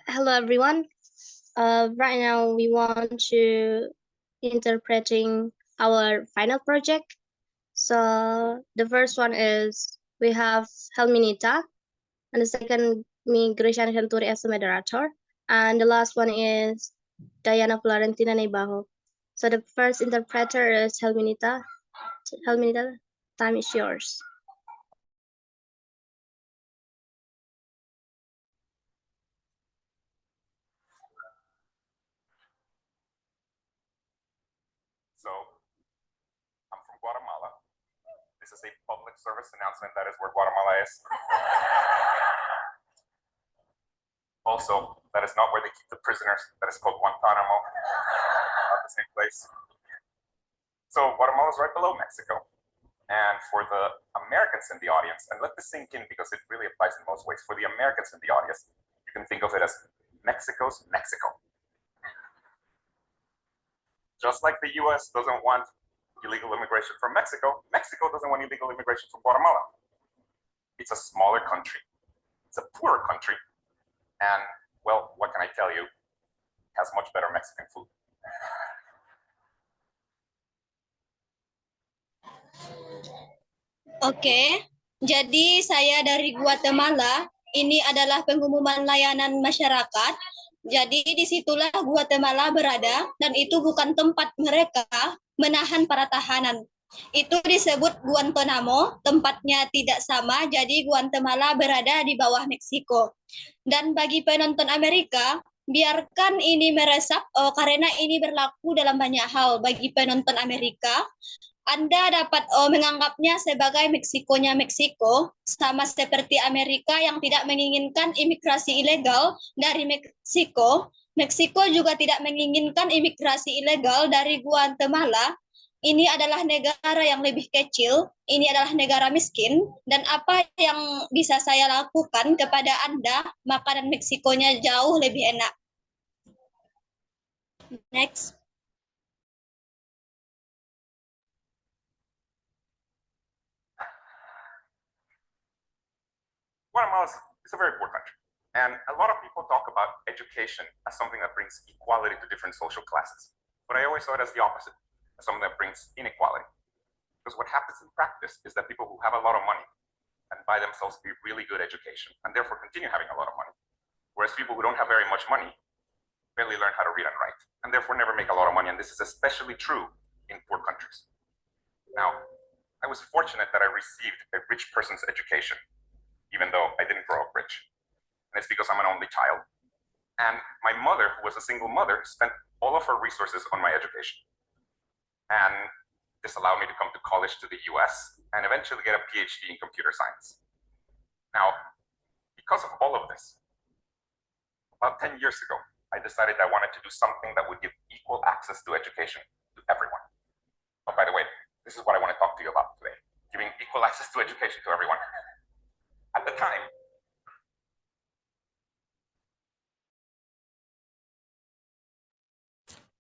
Hello everyone. Right now we want to interpreting our final project. So the first one is we have Helminita, and the second me Grishan Henturi as a moderator, and the last one is Diana Florentina Nebaho. So the first interpreter is Helminita. Helminita, time is yours. So, I'm from Guatemala. This is a public service announcement. That is where Guatemala is. Also, that is not where they keep the prisoners. That is called Guantanamo. Not the same place. So, Guatemala is right below Mexico. And for the Americans in the audience, and let this sink in because it really applies in most ways. For the Americans in the audience, you can think of it as Mexico's Mexico. Just like the US doesn't want illegal immigration from Mexico, Mexico doesn't want illegal immigration from Guatemala. It's a smaller country. It's a poorer country. And, well, what can I tell you? It has much better Mexican food. Oke, jadi saya dari Guatemala. Ini adalah pengumuman layanan masyarakat. Jadi disitulah Guatemala berada, dan itu bukan tempat mereka menahan para tahanan. Itu disebut Guantanamo, tempatnya tidak sama, jadi Guatemala berada di bawah Meksiko. Dan bagi penonton Amerika, biarkan ini meresap karena ini berlaku dalam banyak hal. Bagi penonton Amerika, Anda dapat menganggapnya sebagai Meksikonya Meksiko, sama seperti Amerika yang tidak menginginkan imigrasi ilegal dari Meksiko. Meksiko juga tidak menginginkan imigrasi ilegal dari Guatemala. Ini adalah negara yang lebih kecil, ini adalah negara miskin, dan apa yang bisa saya lakukan kepada Anda, makanan Meksikonya jauh lebih enak. Next. Guatemala is a very poor country. And a lot of people talk about education as something that brings equality to different social classes. But I always saw it as the opposite, as something that brings inequality. Because what happens in practice is that people who have a lot of money and buy themselves a really good education and therefore continue having a lot of money. Whereas people who don't have very much money barely learn how to read and write and therefore never make a lot of money. And this is especially true in poor countries. Now, I was fortunate that I received a rich person's education, even though I didn't grow up rich. And it's because I'm an only child. And my mother, who was a single mother, spent all of her resources on my education. And this allowed me to come to college to the US and eventually get a PhD in computer science. Now, because of all of this, about 10 years ago, I decided I wanted to do something that would give equal access to education to everyone. Oh, by the way, this is what I want to talk to you about today, giving equal access to education to everyone. At the time,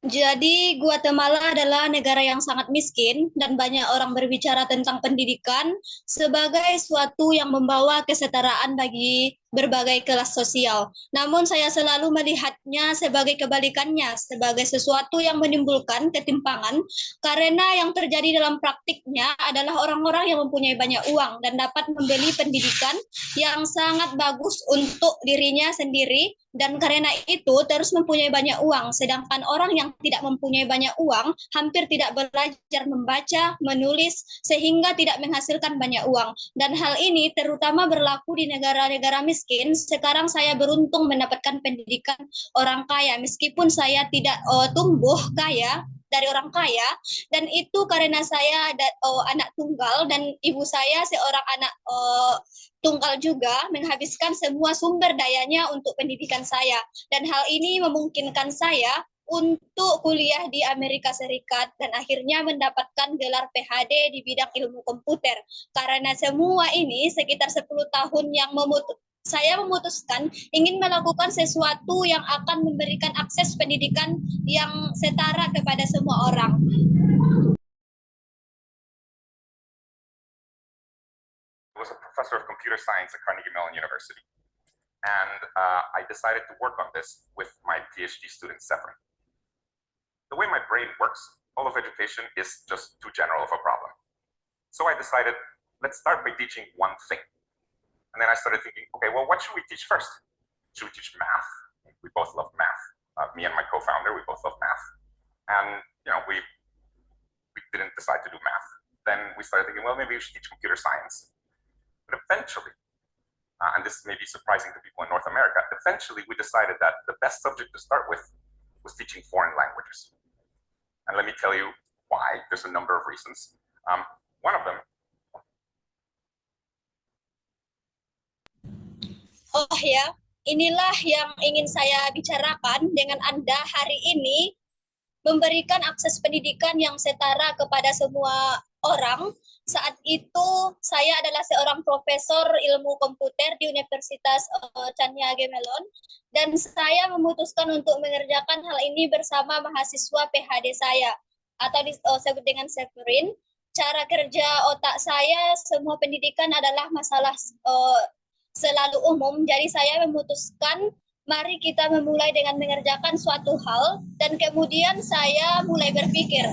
Jadi Guatemala adalah negara yang sangat miskin dan banyak orang berbicara tentang pendidikan sebagai suatu yang membawa kesetaraan bagi berbagai kelas sosial. Namun saya selalu melihatnya sebagai kebalikannya, sebagai sesuatu yang menimbulkan ketimpangan karena yang terjadi dalam praktiknya adalah orang-orang yang mempunyai banyak uang dan dapat membeli pendidikan yang sangat bagus untuk dirinya sendiri, dan karena itu terus mempunyai banyak uang, sedangkan orang yang tidak mempunyai banyak uang hampir tidak belajar membaca, menulis, sehingga tidak menghasilkan banyak uang. Dan hal ini terutama berlaku di negara-negara miskin. Sekarang saya beruntung mendapatkan pendidikan orang kaya, meskipun saya tidak tumbuh kaya dari orang kaya, dan itu karena saya anak tunggal dan ibu saya seorang anak tunggal juga menghabiskan semua sumber dayanya untuk pendidikan saya, dan hal ini memungkinkan saya untuk kuliah di Amerika Serikat dan akhirnya mendapatkan gelar PhD di bidang ilmu komputer. Karena semua ini sekitar 10 tahun yang saya memutuskan ingin melakukan sesuatu yang akan memberikan akses pendidikan yang setara kepada semua orang. was a professor of computer science at Carnegie Mellon University. And I decided to work on this with my PhD students separate. The way my brain works, all of education is just too general of a problem. So I decided, let's start by teaching one thing. And then I started thinking, okay, well, what should we teach first? Should we teach math? We both love math. Me and my co-founder, we both love math. And we didn't decide to do math. Then we started thinking, well, maybe we should teach computer science. But eventually, and this may be surprising to people in North America, eventually we decided that the best subject to start with was teaching foreign languages. And let me tell you why. There's a number of reasons. One of them. Oh ya, inilah yang ingin saya bicarakan dengan Anda hari ini, memberikan akses pendidikan yang setara kepada semua orang. Saat itu saya adalah seorang profesor ilmu komputer di Universitas Carnegie Mellon dan saya memutuskan untuk mengerjakan hal ini bersama mahasiswa PhD saya atau disebut dengan Severin. Cara kerja otak saya, semua pendidikan adalah masalah selalu umum. Jadi saya memutuskan mari kita memulai dengan mengerjakan suatu hal dan kemudian saya mulai berpikir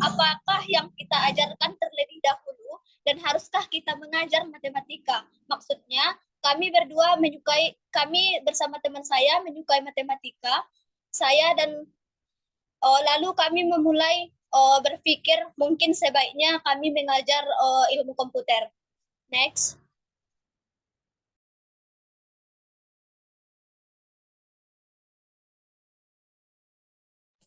apakah yang kita ajarkan terlebih dahulu dan haruskah kita mengajar matematika. Maksudnya kami bersama teman saya menyukai matematika. Saya dan lalu kami memulai berpikir mungkin sebaiknya kami mengajar ilmu komputer. Next.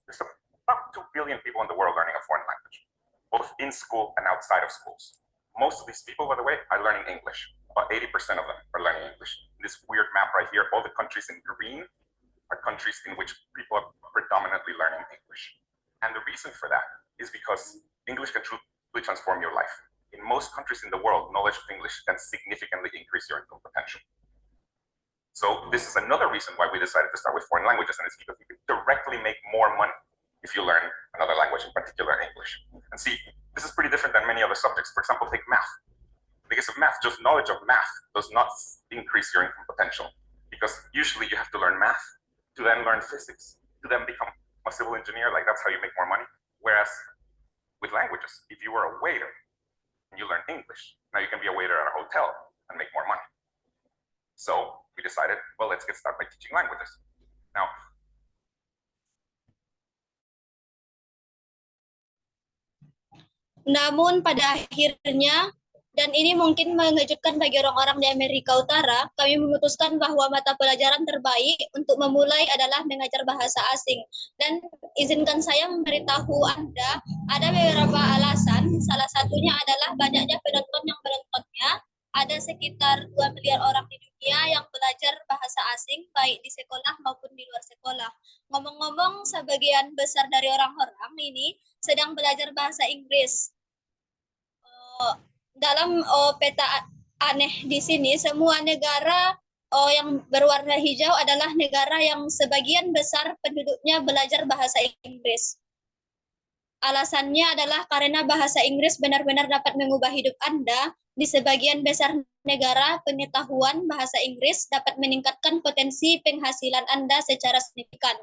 There's about 2 billion people in the world learning a foreign language, both in school and outside of schools. Most of these people, by the way, are learning English. About 80% of them are learning English. This weird map right here, all the countries in green are countries in which people are predominantly learning English. And the reason for that is because English can truly transform your life. In most countries in the world, knowledge of English can significantly increase your income potential. So this is another reason why we decided to start with foreign languages, and it's because you can directly make more money if you learn another language, in particular English. And see, this is pretty different than many other subjects. For example, take math. In the case of math, just knowledge of math does not increase your income potential, because usually you have to learn math to then learn physics, to then become a civil engineer. Like that's how you make more money. Whereas with languages, if you were a waiter and you learn English, now you can be a waiter at a hotel and make more money. So we decided, well, let's get started by teaching languages. Now, namun pada akhirnya, dan ini mungkin mengejutkan bagi orang-orang di Amerika Utara, kami memutuskan bahwa mata pelajaran terbaik untuk memulai adalah mengajar bahasa asing. Dan izinkan saya memberitahu Anda, ada beberapa alasan. Salah satunya adalah banyaknya penonton yang menontonnya. Ada sekitar 2 miliar orang di dunia yang belajar bahasa asing, baik di sekolah maupun di luar sekolah. Ngomong-ngomong, sebagian besar dari orang-orang ini sedang belajar bahasa Inggris. Dalam peta aneh di sini, semua negara yang berwarna hijau adalah negara yang sebagian besar penduduknya belajar bahasa Inggris. Alasannya adalah karena bahasa Inggris benar-benar dapat mengubah hidup Anda. Di sebagian besar negara, pengetahuan bahasa Inggris dapat meningkatkan potensi penghasilan Anda secara signifikan.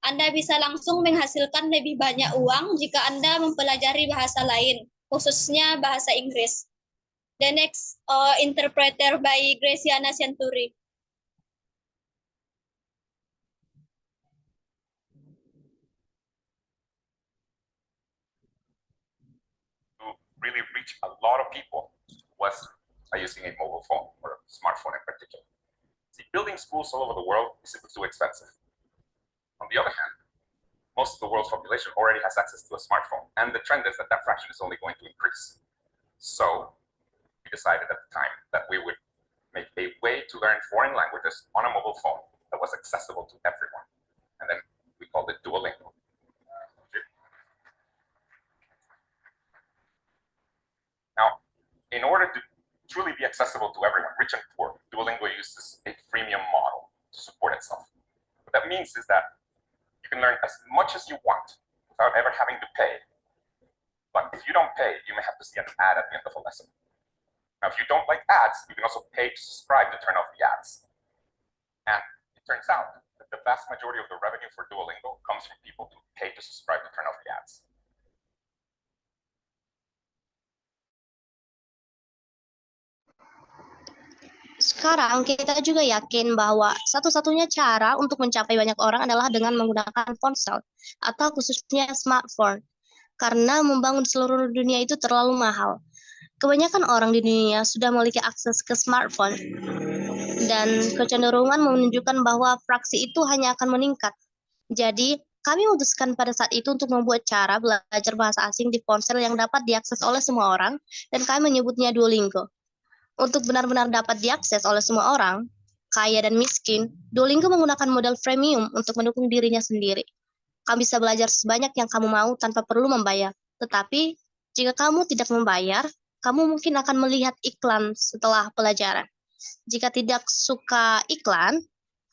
Anda bisa langsung menghasilkan lebih banyak uang jika Anda mempelajari bahasa lain, khususnya bahasa Inggris. The next interpreter by Graciana Centuri. to really reach a lot of people was using a mobile phone or a smartphone in particular. See, building schools all over the world is simply too expensive. On the other hand, most of the world's population already has access to a smartphone, and the trend is that that fraction is only going to increase. So we decided at the time that we would make a way to learn foreign languages on a mobile phone that was accessible to everyone. And then we called it Duolingo. Now, in order to truly be accessible to everyone, rich and poor, Duolingo uses a freemium model to support itself. What that means is that you can learn as much as you want without ever having to pay. But if you don't pay, you may have to see an ad at the end of a lesson. Now, if you don't like ads, you can also pay to subscribe to turn off the ads. And it turns out that the vast majority of the revenue for Duolingo comes from people who pay to subscribe to turn off the ads. Sekarang kita juga yakin bahwa satu-satunya cara untuk mencapai banyak orang adalah dengan menggunakan ponsel atau khususnya smartphone. Karena membangun seluruh dunia itu terlalu mahal. Kebanyakan orang di dunia sudah memiliki akses ke smartphone dan kecenderungan menunjukkan bahwa fraksi itu hanya akan meningkat. Jadi, kami memutuskan pada saat itu untuk membuat cara belajar bahasa asing di ponsel yang dapat diakses oleh semua orang, dan kami menyebutnya Duolingo. Untuk benar-benar dapat diakses oleh semua orang, kaya dan miskin, Duolingo menggunakan model freemium untuk mendukung dirinya sendiri. Kamu bisa belajar sebanyak yang kamu mau tanpa perlu membayar. Tetapi, jika kamu tidak membayar, kamu mungkin akan melihat iklan setelah pelajaran. Jika tidak suka iklan,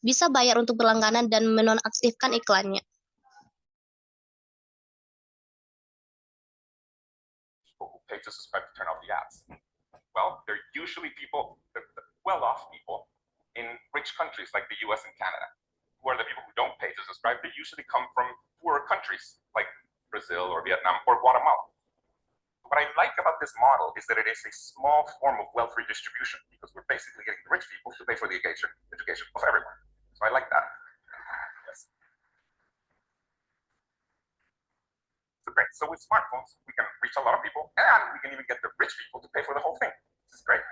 bisa bayar untuk berlangganan dan menonaktifkan iklannya. People who pay to subscribe to turn off the ads. Well, they're usually people, the well-off people in rich countries like the US and Canada. Who are the people who don't pay to subscribe? They usually come from poorer countries like Brazil or Vietnam or Guatemala. What I like about this model is that it is a small form of wealth redistribution because we're basically getting the rich people to pay for the education of everyone. So I like that. Yes. So great. So with smartphones, we can reach a lot of people and we can even get the rich people to pay for the whole thing. This is great.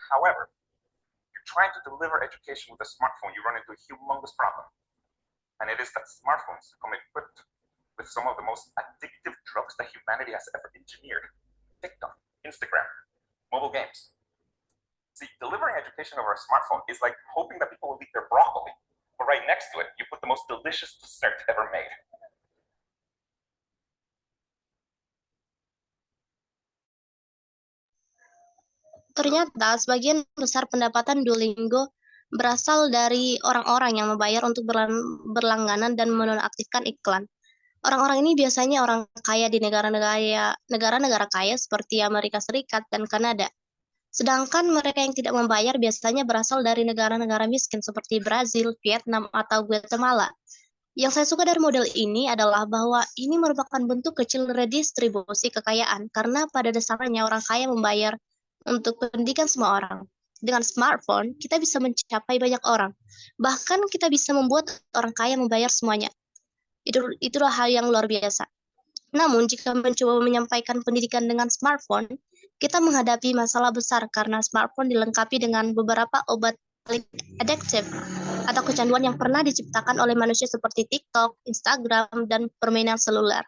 However, you're trying to deliver education with a smartphone, you run into a humongous problem. And it is that smartphones come equipped with some of the most addictive drugs that humanity has ever engineered. TikTok, Instagram, mobile games. See, delivering education over a smartphone is like hoping that people will eat their broccoli, but right next to it, you put the most delicious dessert ever made. Ternyata sebagian besar pendapatan Duolingo berasal dari orang-orang yang membayar untuk berlangganan dan menonaktifkan iklan. Orang-orang ini biasanya orang kaya di negara-negara kaya seperti Amerika Serikat dan Kanada. Sedangkan mereka yang tidak membayar biasanya berasal dari negara-negara miskin seperti Brazil, Vietnam, atau Guatemala. Yang saya suka dari model ini adalah bahwa ini merupakan bentuk kecil redistribusi kekayaan karena pada dasarnya orang kaya membayar untuk pendidikan semua orang. Dengan smartphone, kita bisa mencapai banyak orang. Bahkan kita bisa membuat orang kaya membayar semuanya. Itulah hal yang luar biasa. Namun, jika mencoba menyampaikan pendidikan dengan smartphone, kita menghadapi masalah besar karena smartphone dilengkapi dengan beberapa obat adiktif atau kecanduan yang pernah diciptakan oleh manusia seperti TikTok, Instagram, dan permainan seluler.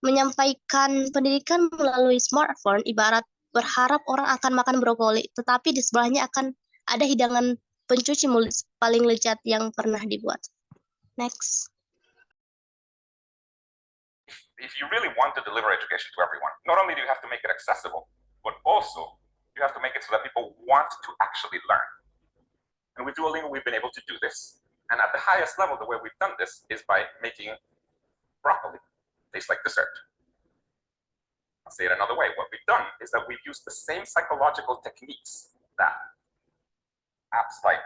Menyampaikan pendidikan melalui smartphone ibarat berharap orang akan makan brokoli, tetapi di sebelahnya akan ada hidangan pencuci mulut paling lezat yang pernah dibuat. Next. If you really want to deliver education to everyone, not only do you have to make it accessible, but also you have to make it so that people want to actually learn. And with Duolingo, we've been able to do this. And at the highest level, the way we've done this is by making broccoli taste like dessert. I'll say it another way. What we've done is that we've used the same psychological techniques that apps like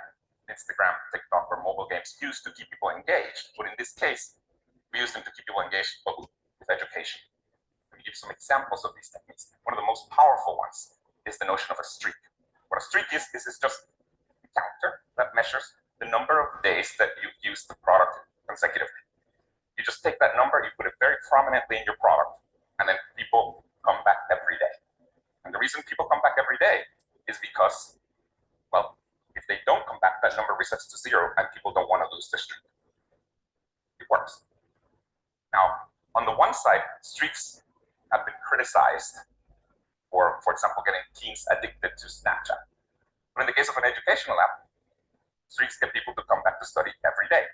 Instagram, TikTok, or mobile games use to keep people engaged. But in this case, we use them to keep people engaged but with education. Let me give you some examples of these techniques. One of the most powerful ones is the notion of a streak. What a streak is just a counter that measures the number of days that you've used the product consecutively. You just take that number, you put it very prominently in your product, and then people come back every day. And the reason people come back every day is because, well, if they don't come back, that number resets to 0 and people don't want to lose their streak. It works. Now, on the one side, streaks have been criticized for example, getting teens addicted to Snapchat. But in the case of an educational app, streaks get people to come back to study every day.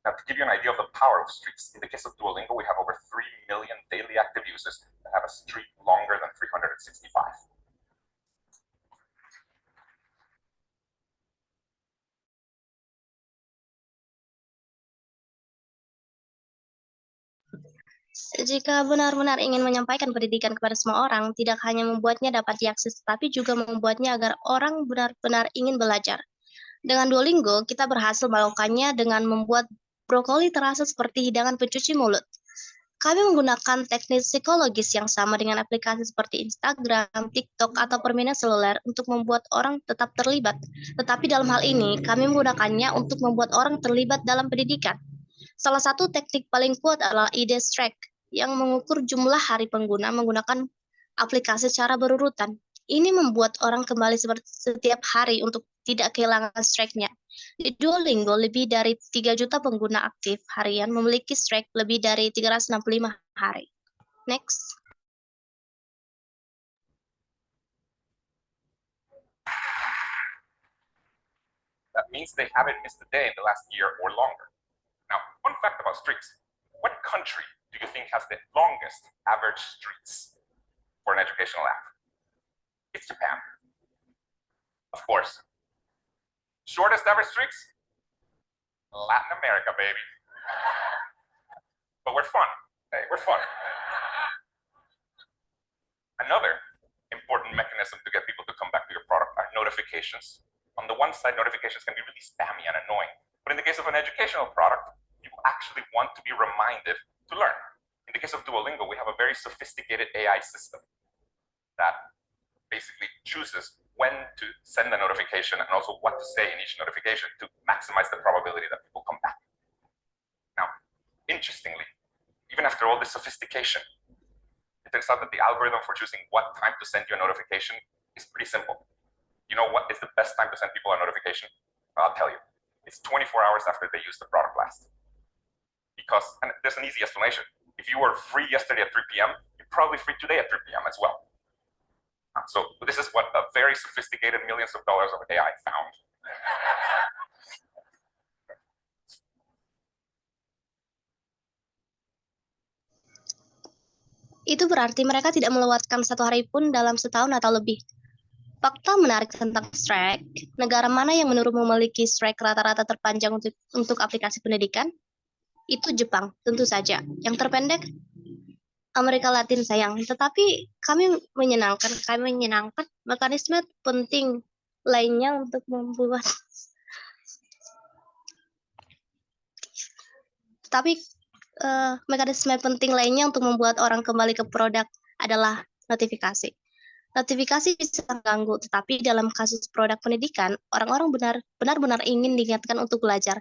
Now, to give you an idea of the power of streaks, in the case of Duolingo, we have over 3 million daily active users that have a streak longer than 365. Jika benar-benar ingin menyampaikan pendidikan kepada semua orang, tidak hanya membuatnya dapat diakses, tapi juga membuatnya agar orang benar-benar ingin belajar. Dengan Duolingo, kita berhasil melakukannya dengan membuat brokoli terasa seperti hidangan pencuci mulut. Kami menggunakan teknik psikologis yang sama dengan aplikasi seperti Instagram, TikTok, atau permainan seluler untuk membuat orang tetap terlibat. Tetapi dalam hal ini, kami menggunakannya untuk membuat orang terlibat dalam pendidikan. Salah satu teknik paling kuat adalah ide Strike yang mengukur jumlah hari pengguna menggunakan aplikasi secara berurutan. Ini membuat orang kembali setiap hari untuk tidak kehilangan strike-nya. Di Duolingo, lebih dari 3 juta pengguna aktif harian memiliki strike lebih dari 365 hari. Next. That means they haven't missed a day in the last year or longer. Now, fun fact about streaks. What country do you think has the longest average streaks for an educational app? It's Japan. Of course. Shortest average streaks? Latin America, baby. But we're fun. Hey, we're fun. Another important mechanism to get people to come back to your product are notifications. On the one side, notifications can be really spammy and annoying. But in the case of an educational product, people actually want to be reminded to learn. In the case of Duolingo, we have a very sophisticated AI system that basically chooses when to send a notification and also what to say in each notification to maximize the probability that people come back. Now, interestingly, even after all this sophistication, it turns out that the algorithm for choosing what time to send you a notification is pretty simple. You know what is the best time to send people a notification? I'll tell you. It's 24 hours after they used the product last. Because, and there's an easy explanation. If you were free yesterday at 3 p.m., you're probably free today at 3 p.m. as well. So this is what a very sophisticated millions of dollars of AI found. Itu berarti mereka tidak melewatkan satu hari pun dalam setahun atau lebih. Fakta menarik tentang strike, negara mana yang menurutmu memiliki strike rata-rata terpanjang untuk aplikasi pendidikan? Itu Jepang, tentu saja. Yang terpendek, Amerika Latin sayang. Tetapi kami menyenangkan mekanisme penting lainnya untuk membuat. Tapi mekanisme penting lainnya untuk membuat orang kembali ke produk adalah notifikasi. Notifikasi bisa mengganggu, tetapi dalam kasus produk pendidikan, orang-orang benar-benar ingin diingatkan untuk belajar.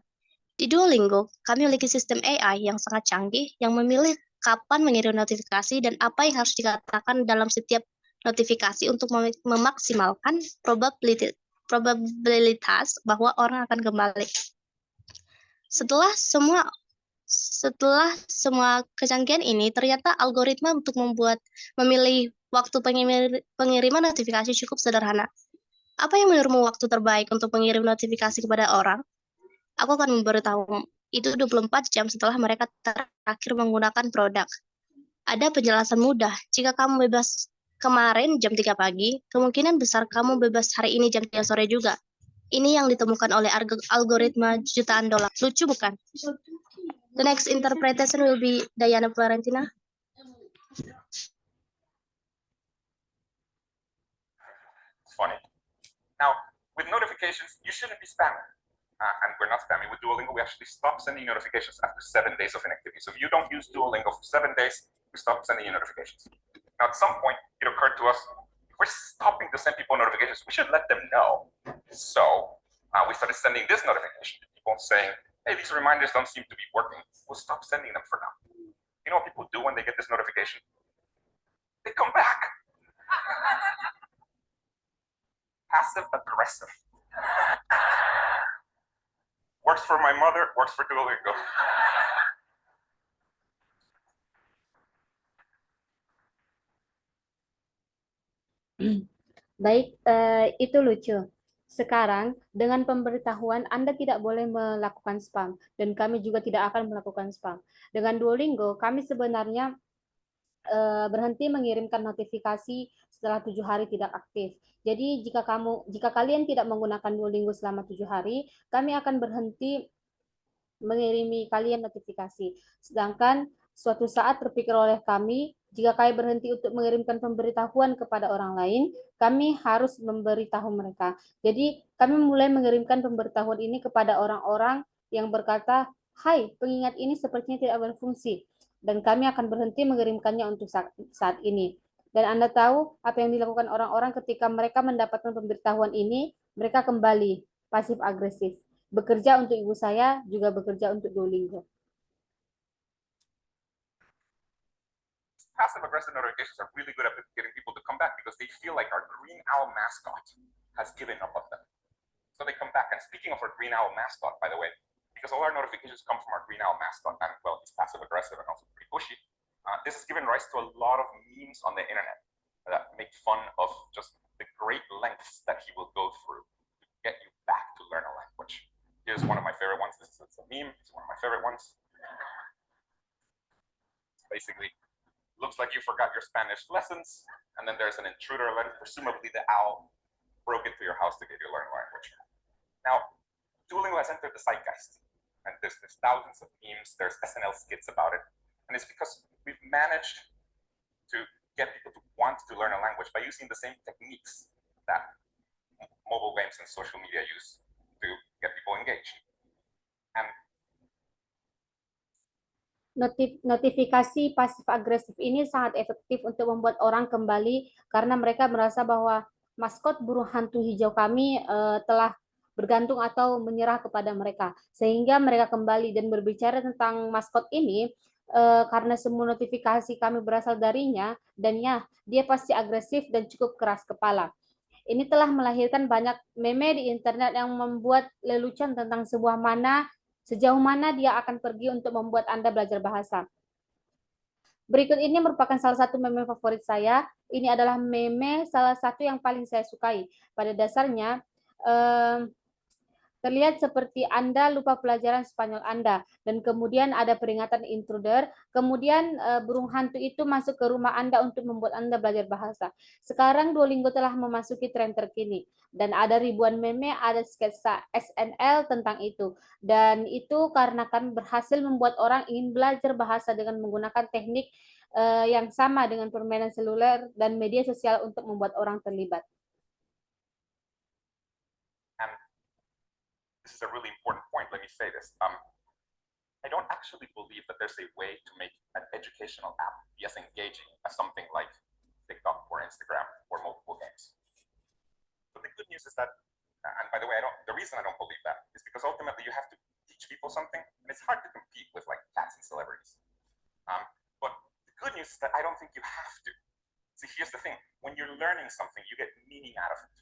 Di Duolingo, kami memiliki sistem AI yang sangat canggih yang memilih kapan mengirim notifikasi dan apa yang harus dikatakan dalam setiap notifikasi untuk memaksimalkan probabilitas bahwa orang akan kembali. Setelah semua kecanggihan ini, ternyata algoritma untuk memilih waktu pengiriman notifikasi cukup sederhana. Apa yang menurutmu waktu terbaik untuk mengirim notifikasi kepada orang? Aku akan memberitahu itu 24 jam setelah mereka terakhir menggunakan produk. Ada penjelasan mudah. Jika kamu bebas kemarin jam 3 pagi, kemungkinan besar kamu bebas hari ini jam 3 sore juga. Ini yang ditemukan oleh algoritma jutaan dolar. Lucu bukan? The next interpretation will be Diana Florentina. It's funny. Now, with notifications, you shouldn't be spamming. And we're not spamming. With Duolingo, we actually stop sending notifications after 7 days of inactivity. So if you don't use Duolingo for 7 days, we stop sending you notifications. Now, at some point, it occurred to us, if we're stopping to send people notifications, we should let them know. So we started sending this notification to people saying, hey, these reminders don't seem to be working. We'll stop sending them for now. You know what people do when they get this notification? They come back. Passive aggressive. Works for my mother, works for Duolingo. Baik, itu lucu. Sekarang, dengan pemberitahuan Anda tidak boleh melakukan spam, dan kami juga tidak akan melakukan spam. Dengan Duolingo, kami sebenarnya berhenti mengirimkan notifikasi setelah 7 hari tidak aktif. Jadi jika kalian tidak menggunakan Duolingo selama 7 hari, kami akan berhenti mengirimi kalian notifikasi. Sedangkan suatu saat terpikir oleh kami, jika kami berhenti untuk mengirimkan pemberitahuan kepada orang lain, kami harus memberitahu mereka. Jadi kami mulai mengirimkan pemberitahuan ini kepada orang-orang yang berkata, "Hai, pengingat ini sepertinya tidak berfungsi." Dan kami akan berhenti mengirimkannya untuk saat ini. Dan Anda tahu apa yang dilakukan orang-orang ketika mereka mendapatkan pemberitahuan ini? Mereka kembali pasif agresif. Bekerja untuk ibu saya, juga bekerja untuk Duolingo. Passive aggressive notifications are really good at getting people to come back because they feel like our green owl mascot has given up on them. So they come back. And speaking of our green owl mascot, by the way, because all our notifications come from our green owl mascot, and well, it's passive aggressive and also pretty pushy, this has given rise to a lot of memes on the internet that make fun of just the great lengths that he will go through to get you back to learn a language. Here's one of my favorite ones. This is a meme. It's one of my favorite ones. Basically, looks like you forgot your Spanish lessons, and then there's an intruder alert. Presumably the owl broke into your house to get you learn language. Now, Duolingo has entered the zeitgeist, and there's thousands of memes, there's SNL skits about it, and it's because we've managed to get people to want to learn a language by using the same techniques that mobile games and social media use to get people engaged. And notifikasi pasif agresif ini sangat efektif untuk membuat orang kembali karena mereka merasa bahwa maskot burung hantu hijau kami telah bergantung atau menyerah kepada mereka, sehingga mereka kembali dan berbicara tentang maskot ini karena semua notifikasi kami berasal darinya, dan ya, dia pasti agresif dan cukup keras kepala. Ini telah melahirkan banyak meme di internet yang membuat lelucon tentang sejauh mana dia akan pergi untuk membuat Anda belajar bahasa. Berikut ini merupakan salah satu meme favorit saya. Ini adalah meme salah satu yang paling saya sukai. Pada dasarnya, terlihat seperti Anda lupa pelajaran Spanyol Anda, dan kemudian ada peringatan intruder, kemudian burung hantu itu masuk ke rumah Anda untuk membuat Anda belajar bahasa. Sekarang Duolingo telah memasuki tren terkini, dan ada ribuan meme, ada sketsa SNL tentang itu, dan itu karena kami berhasil membuat orang ingin belajar bahasa dengan menggunakan teknik yang sama dengan permainan seluler dan media sosial untuk membuat orang terlibat. This is a really important point. Let me say this. I don't actually believe that there's a way to make an educational app be as engaging as something like TikTok or Instagram or multiple games. But the good news is that, and by the way, the reason I don't believe that is because ultimately you have to teach people something, and it's hard to compete with like cats and celebrities. But the good news is that I don't think you have to. See, here's the thing. When you're learning something, you get meaning out of it.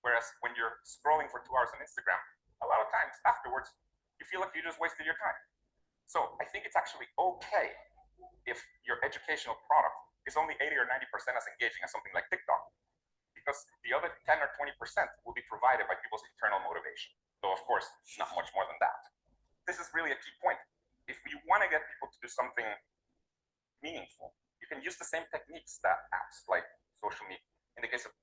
Whereas when you're scrolling for 2 hours on Instagram, a lot of times afterwards, you feel like you just wasted your time. So I think it's actually okay if your educational product is only 80 or 90% as engaging as something like TikTok, because the other 10 or 20% will be provided by people's internal motivation. Though, of course, not much more than that. This is really a key point. If you want to get people to do something meaningful, you can use the same techniques that apps like social media, in the case of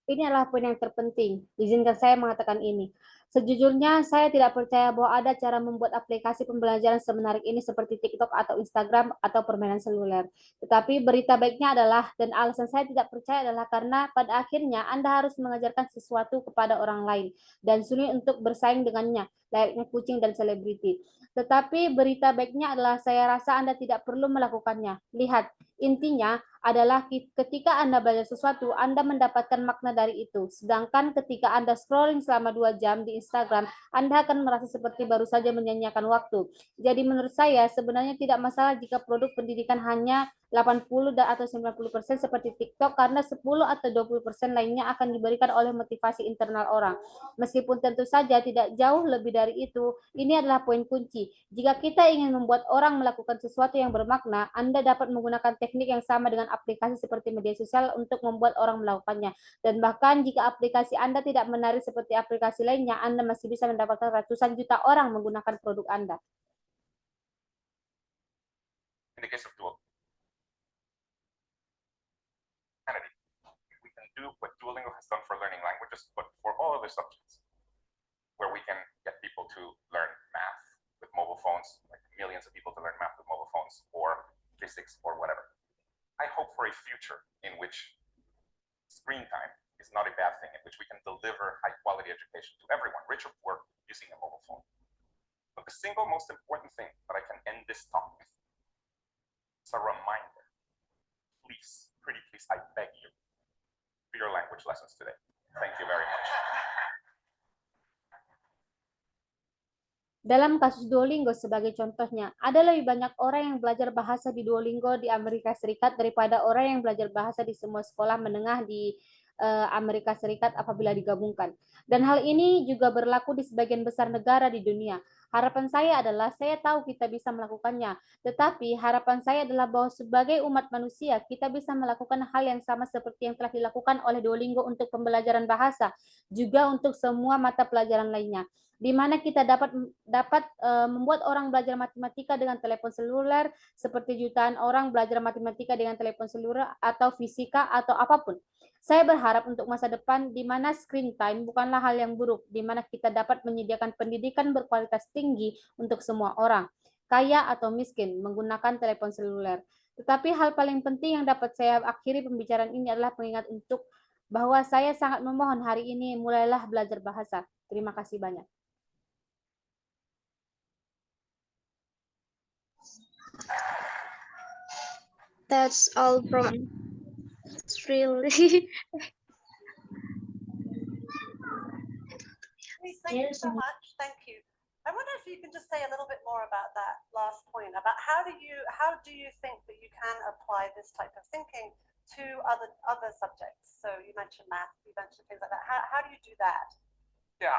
Ini adalah poin yang terpenting. Izinkan saya mengatakan ini. Sejujurnya, saya tidak percaya bahwa ada cara membuat aplikasi pembelajaran semenarik ini seperti TikTok atau Instagram atau permainan seluler. Tetapi berita baiknya adalah, dan alasan saya tidak percaya adalah karena pada akhirnya Anda harus mengajarkan sesuatu kepada orang lain dan sulit untuk bersaing dengannya, layaknya kucing dan selebriti. Tetapi berita baiknya adalah saya rasa Anda tidak perlu melakukannya. Lihat, intinya adalah ketika Anda belajar sesuatu, Anda mendapatkan makna dari itu. Sedangkan ketika Anda scrolling selama 2 jam di Instagram, Anda akan merasa seperti baru saja menyanyiakan waktu. Jadi menurut saya, sebenarnya tidak masalah jika produk pendidikan hanya 80 atau 90% seperti TikTok, karena 10 atau 20% lainnya akan diberikan oleh motivasi internal orang. Meskipun tentu saja tidak jauh lebih dari itu, ini adalah poin kunci. Jika kita ingin membuat orang melakukan sesuatu yang bermakna, Anda dapat menggunakan teknik yang sama dengan aplikasi seperti media sosial untuk membuat orang melakukannya. Dan bahkan jika aplikasi Anda tidak menarik seperti aplikasi lainnya, Anda masih bisa mendapatkan ratusan juta orang menggunakan produk Anda. In the case of Duolingo, we can do what Duolingo has done for learning languages, but for all other subjects, where we can get people to learn math with mobile phones, like physics, or whatever. I hope for a future in which screen time is not a bad thing, in which we can deliver high quality education to everyone, rich or poor, using a mobile phone. But the single most important thing that I can end this talk with is a reminder. Please, pretty please, I beg you, do your language lessons today. Thank you very much. Dalam kasus Duolingo sebagai contohnya, ada lebih banyak orang yang belajar bahasa di Duolingo di Amerika Serikat daripada orang yang belajar bahasa di semua sekolah menengah di Amerika Serikat apabila digabungkan. Dan hal ini juga berlaku di sebagian besar negara di dunia. Harapan saya adalah, saya tahu kita bisa melakukannya, tetapi harapan saya adalah bahwa sebagai umat manusia, kita bisa melakukan hal yang sama seperti yang telah dilakukan oleh Duolingo untuk pembelajaran bahasa, juga untuk semua mata pelajaran lainnya, di mana kita dapat membuat orang belajar matematika dengan telepon seluler, seperti jutaan orang belajar matematika dengan telepon seluler, atau fisika, atau apapun. Saya berharap untuk masa depan di mana screen time bukanlah hal yang buruk, di mana kita dapat menyediakan pendidikan berkualitas tinggi untuk semua orang, kaya atau miskin, menggunakan telepon seluler. Tetapi hal paling penting yang dapat saya akhiri pembicaraan ini adalah pengingat untuk bahwa saya sangat memohon hari ini mulailah belajar bahasa. Terima kasih banyak. That's all from. It's really. Thank you so much. Thank you. I wonder if you can just say a little bit more about that last point, about how do you think that you can apply this type of thinking to other subjects? So you mentioned math, you mentioned things like that. How do you do that? Yeah,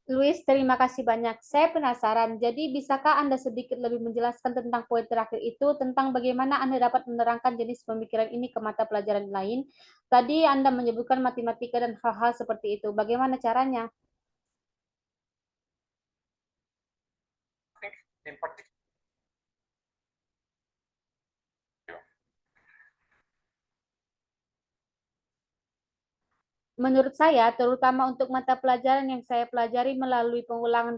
Luis, terima kasih banyak. Saya penasaran, jadi bisakah Anda sedikit lebih menjelaskan tentang poin terakhir itu, tentang bagaimana Anda dapat menerangkan jenis pemikiran ini ke mata pelajaran lain? Tadi Anda menyebutkan matematika dan hal-hal seperti itu. Bagaimana caranya? in particular, menurut saya, terutama untuk mata pelajaran yang saya pelajari melalui pengulangan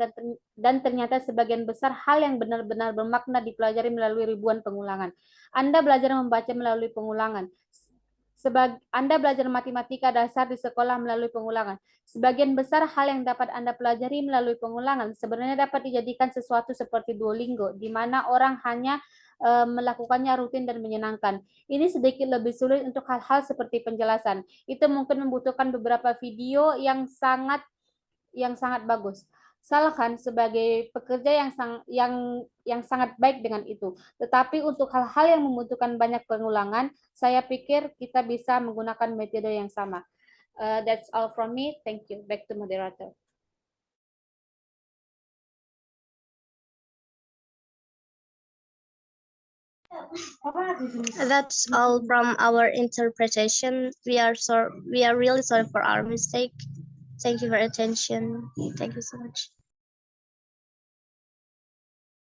dan ternyata sebagian besar hal yang benar-benar bermakna dipelajari melalui ribuan pengulangan. Anda belajar membaca melalui pengulangan. Anda belajar matematika dasar di sekolah melalui pengulangan. Sebagian besar hal yang dapat Anda pelajari melalui pengulangan sebenarnya dapat dijadikan sesuatu seperti Duolingo, di mana orang hanya melakukannya rutin dan menyenangkan. Ini sedikit lebih sulit untuk hal-hal seperti penjelasan. Itu mungkin membutuhkan beberapa video yang sangat bagus. Salahkan sebagai pekerja yang sangat baik dengan itu. Tetapi untuk hal-hal yang membutuhkan banyak pengulangan, saya pikir kita bisa menggunakan metode yang sama. That's all from me. Thank you. Back to moderator. That's all from our interpretation. We are really sorry for our mistake. Thank you for attention. Thank you so much.